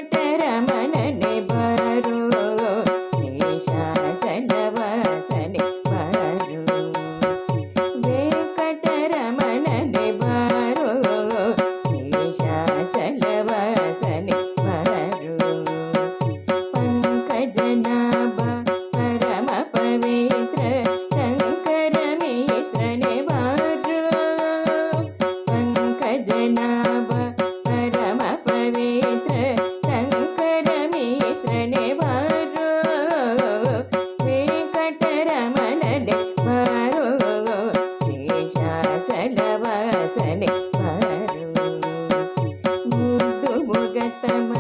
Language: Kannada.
ವೆಂಕಟರಮಣನೆ ಬಾರೋ ಶೇಷಾಚಲವಾಸನೆ ಬಾರೋ ವೆಂಕಟರಮಣನೆ ಬಾರೋ ಶೇಷಾಚಲವಾಸನೆ ಬಾರೋ ಪಂಕಜನಾಭ ಪರಮ ಪವಿತ್ರ ಶಂಕರ ಮಿತ್ರನೆ ಬಾರೋ ಪಂಕಜನಾಭ ಪರಮ ಪವಿತ್ರ ಶಂಕರ ಮಿತ್ರನೆ ಬಾರೋ ವೆಂಕಟರಮಣನೆ ಬಾರೋ ಶೇಷಾಚಲವಾಸನೆ ಬಾರೋ ಮುದ್ದು ಮುಗತಮ